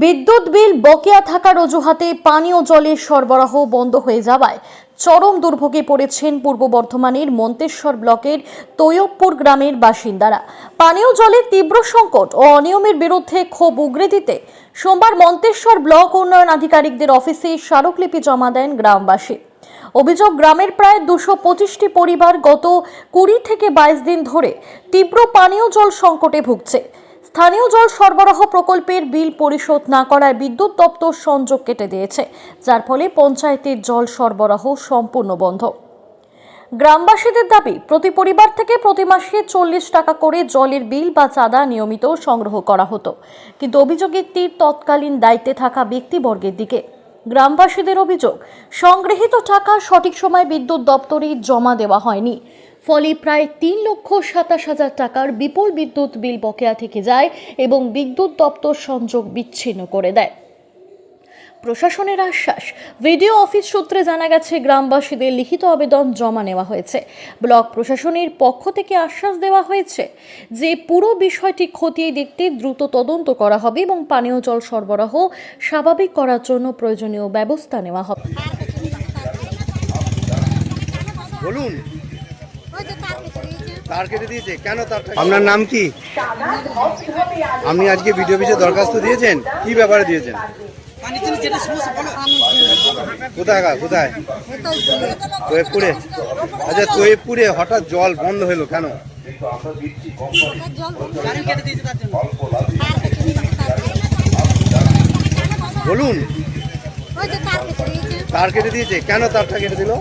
বিদ্যুৎ বিল বকেয়া থাকার অজুহাতে পানীয় জলের সরবরাহ বন্ধ হয়ে যাওয়ায় চরম দুর্ভোগে পড়েছেন পূর্ব বর্ধমানের মন্তেশ্বর ব্লকের তৈয়বপুর গ্রামের বাসিন্দারা। পানীয় জলের তীব্র সংকট ও অনিয়মের বিরুদ্ধে ক্ষোভ উগরে দিতে সোমবার মন্তেশ্বর ব্লক উন্নয়ন আধিকারিকদের অফিসে স্মারকলিপি জমা দেন গ্রামবাসী। অভিযোগ, গ্রামের প্রায় 225টি পরিবার গত 20 থেকে 22 দিন ধরে তীব্র পানীয় জল সংকটে ভুগছে। স্থানীয় জল সরবরাহ প্রকল্পের বিল পরিশোধ না করায় বিদ্যুৎ দপ্তর সংযোগ কেটে দিয়েছে, যার ফলে পঞ্চায়েতের জল সরবরাহ সম্পূর্ণ বন্ধ। গ্রামবাসীদের দাবি, প্রতি পরিবার থেকে প্রতি মাসে 40 টাকা করে জলের বিল বা চাঁদা নিয়মিত সংগ্রহ করা হতো, কিন্তু অভিযোগের তীর তৎকালীন দায়িত্বে থাকা ব্যক্তিবর্গের দিকে। গ্রামবাসীদের অভিযোগ, সংগৃহীত টাকা সঠিক সময় বিদ্যুৎ দপ্তরে জমা দেওয়া হয়নি, ফলে প্রায় 3,27,000 টাকার বিপুল বিদ্যুৎ বিল বকেয়া থেকে যায় এবং বিদ্যুৎ দপ্তর সংযোগ বিচ্ছিন্ন করে দেয়। প্রশাসনের আশ্বাস, ভিডিও অফিস সূত্রে জানা গেছে গ্রামবাসীদের লিখিত আবেদন জমা নেওয়া হয়েছে। ব্লক প্রশাসনের পক্ষ থেকে আশ্বাস দেওয়া হয়েছে যে পুরো বিষয়টি খতিয়ে দেখতে দ্রুত তদন্ত করা হবে এবং পানীয় জল সরবরাহ স্বাভাবিক করার জন্য প্রয়োজনীয় ব্যবস্থা নেওয়া হবে। বলুন, তার কেটে দিয়েছে কেন? আপনার নাম কি? আপনি আজকে ভিডিও অফিসে দরখাস্ত দিয়েছেন, কি ব্যাপারে দিয়েছেন? কোথায়? তৈয়বপুরে। আচ্ছা, তৈয়বপুরে হঠাৎ জল বন্ধ হলো কেন? বলুন, তার কেটে দিয়েছে কেন? তারটা কেটে দিল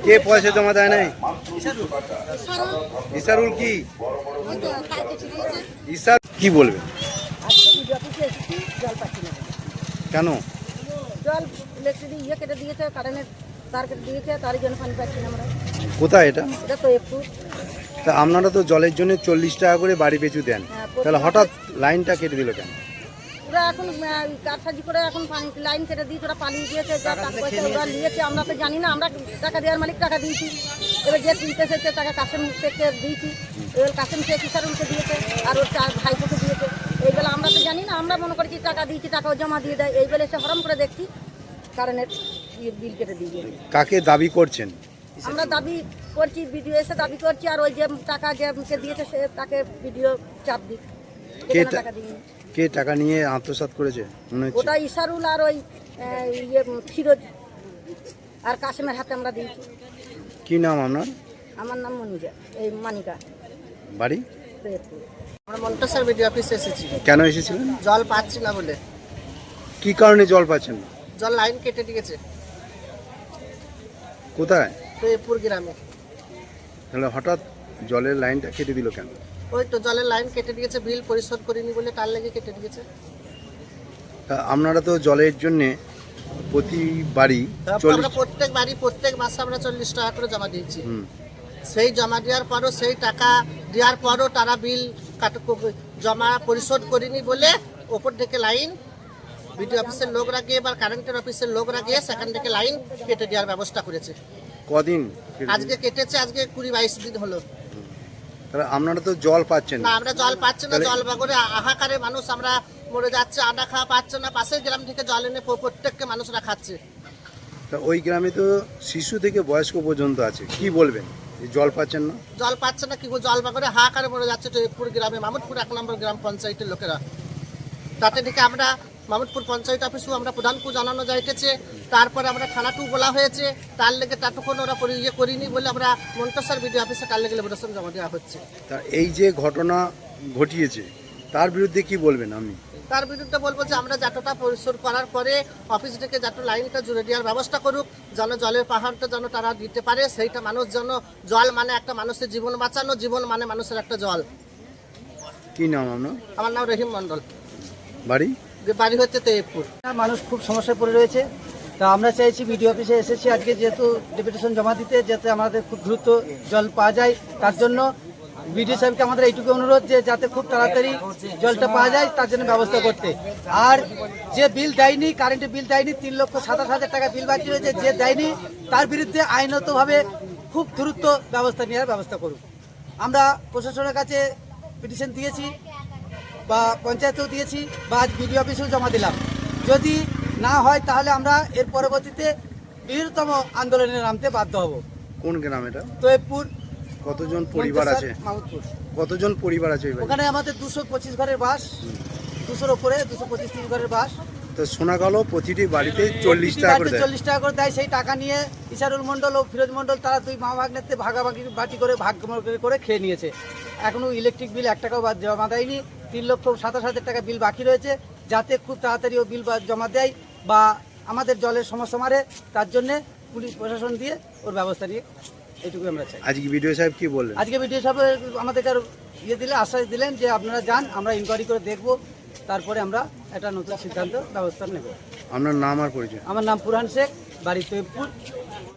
কে? পয়সা জমা দেয় নাই? ইসারুল কি? ইসার কি বলবে? কেন? জল ইলেকট্রিক কেটে দিয়েছে, কারেন্টের তার কেটে দিয়েছে, তারই জন্য পানি পাচ্ছি না আমরা। কোথায় এটা? এটা তো একটু। তা আপনারা তো জলের জন্য 40 টাকা করে বাড়ি পিছু দেন, তাহলে হঠাৎ লাইনটা কেটে দিল কেন? ওরা এখন কারসাজি করে এখন লাইন কেটে দিয়েছে, ওরা পালিয়ে দিয়েছে, যা টাকা পয়সা ওরা নিয়েছে আমরা তো জানি না। আমরা টাকা দেওয়ার মালিক টাকা দিয়েছি, এবার যে কিনতে এসেছে টাকা কাসেম শেখকে দিয়েছি, এবার কাসেম শেখ ইসারুলকে দিয়েছে আর ওর ভাইপোকে দিয়েছে। এইবেলা আমরা তো জানি না, আমরা মনে করছি টাকা দিয়েছি, টাকাও জমা দিয়ে দেয়। এইবেলা এসে হরম করে দেখছি কারেন্টের বিল কেটে দিয়ে। কাকে দাবি করছেন? আমরা দাবি করছি, ভিডিও এসে দাবি করছি, আর ওই যে টাকা যে দিয়েছে সে তাকে ভিডিও চাপ দিক। কে টাকা নিয়ে আত্মসাৎ করেছে মনে হচ্ছে? ওটা ইসারুল আর ওই ফিরোজ আর কাসেমের হাতে আমরা দিয়েছি। কি নাম আপনার? আমার নাম মনিজা, এই মানিকা বাড়ি। আমরা মন্তেশ্বর ভিডিও অফিসে এসেছি। কেন এসেছিলেন? জল পাচ্ছি না বলে। কি কারণে জল পাচ্ছেন না? জল লাইন কেটে দিয়েছে। কোথায়? তৈয়বপুর গ্রামে। তাহলে হঠাৎ জলের লাইনটা কেটে দিল কেন? ওই তো জলের লাইন কেটে দিয়েছে, বিল পরিশোধ করিনি বলে তার লেগে কেটে দিয়েছে। তা আপনারা তো জলের জন্য প্রতি বাড়ি আমরা প্রত্যেক বাড়ি প্রত্যেক মাসে আমরা 40 টাকা করে জমা দিয়েছি। সেই জমা দেওয়ার পরও, সেই টাকা দেওয়ার পরও তারা বিল জমা পরিশোধ করিনি বলে ওপর থেকে লাইন ভিডিও অফিসের লোকরা গিয়ে বা কারেন্টের অফিসের লোকরা গিয়ে সেখান থেকে লাইন কেটে দেওয়ার ব্যবস্থা করেছে। কদিন? আজকে কেটেছে, আজকে 20-22 দিন হলো। তাহলে আপনারা তো জল পাচ্ছেন না, আমরা জল পাচ্ছি না। জল বাগরে হাহাকারে মানুষ আমরা মরে যাচ্ছে, আদা খাওয়া পাচ্ছে না। পাশের গ্রাম থেকে জল এনে প্রত্যেককে মানুষরা খাচ্ছে। তা ওই গ্রামে তো শিশু থেকে বয়স্ক পর্যন্ত আছে, কি বলবেন? জল পাচ্ছেন না? জল পাচ্ছে না কি জল বাগরে হাহাকারে মরে যাচ্ছে তৈয়বপুর গ্রামে, মামুদপুর 1 নম্বর গ্রাম পঞ্চায়েতের লোকেরা। তাতে থেকে আমরা মামুদপুর পঞ্চায়েত অফিসেও আমরা প্রধানকে জানানো যাইতেছে, তারপরে আমরা থানাটু বলা হয়েছে, তার লেগে ততক্ষণ ওরা করিনি বলে আমরা মন্তেশ্বর ভিডিও অফিসে তার লেগে লেবরেশন জমা দেওয়া হচ্ছে। তা এই যে ঘটনা ঘটিয়েছে তার বিরুদ্ধে কি বলবেন? আমি তার বিরুদ্ধে বলবো যে আমরা যতটা পরিশোধ করার পরে অফিস থেকে যত লাইনটা জুড়ে দেওয়ার ব্যবস্থা করুক, যেন জলের পাহাড়টা যেন তারা দিতে পারে। সেইটা মানুষ যেন, জল মানে একটা মানুষের জীবন বাঁচানো, জীবন মানে মানুষের একটা জল। কি নাম আপনার? আমার নাম রহিম মন্ডল। বাড়ি? বাড়ি হচ্ছে তৈয়বপুর। মানুষ খুব সমস্যায় পড়ে রয়েছে। তা আমরা চাইছি, ভিডিও অফিসে এসেছি আজকে যেহেতু ডেপুটেশন জমা দিতে, যাতে আমাদের খুব দ্রুত জল পাওয়া যায়। তার জন্য বিডিও সাহেবকে আমাদের এইটুকু অনুরোধ যে যাতে খুব তাড়াতাড়ি জলটা পাওয়া যায় তার জন্য ব্যবস্থা করতে। আর যে বিল দেয়নি, কারেন্টের বিল দেয়নি, 3,27,000 টাকা বিল বাকি রয়েছে, যে দেয়নি তার বিরুদ্ধে আইনতভাবে খুব দ্রুত ব্যবস্থা নেওয়ার ব্যবস্থা করুন। আমরা প্রশাসনের কাছে পিটিশন দিয়েছি বা পঞ্চায়েতেও দিয়েছি বা আজ বিডিও অফিসেও জমা দিলাম। যদি না হয় তাহলে আমরা এর পরবর্তীতে বৃহত্তম আন্দোলনে নামতে বাধ্য হব। কোন গ্রাম এটা? তৈয়বপুর, কতজন পরিবার আছে? মাহমুদপুর। কতজন পরিবার আছে ওই বাড়িতে? ওখানে আমাদের 225 ঘরের বাস, 200-র ওপরে 225 ঘরের বাস। তো শোনা গেল প্রতিটি বাড়িতে 40 টাকা করে দেয়। 40 টাকা করে দেয়। সেই টাকা নিয়ে ইশারুল মণ্ডল ও ফিরোজ মণ্ডল তারা দুই মহাভাগ্নেতে ভাগাভাগি বাটি করে ভাগ করে খেয়ে নিয়েছে। এখনো ইলেকট্রিক বিল 1 টাকাও জমা দেয়নি। 3,27,000 টাকা বিল বাকি রয়েছে। যাতে খুব তাড়াতাড়ি ও বিল জমা দেয় বা আমাদের জলের সমস্যা মারে, তার জন্যে পুলিশ প্রশাসন দিয়ে ওর ব্যবস্থা নিয়ে এইটুকু আমরা চাই। আজকে বিডিও সাহেব কি বললেন? আজকে বিডিও সাহেব আমাদেরকে আরো আশ্বাস দিলেন যে আপনারা যান, আমরা ইনকোয়ারি করে দেখব, তারপরে আমরা একটা নতুন সিদ্ধান্ত ব্যবস্থা নেব। আপনার নাম আর পরিচয়? আমার নাম পুরহান শেখ, বাড়ি তৈয়বপুর।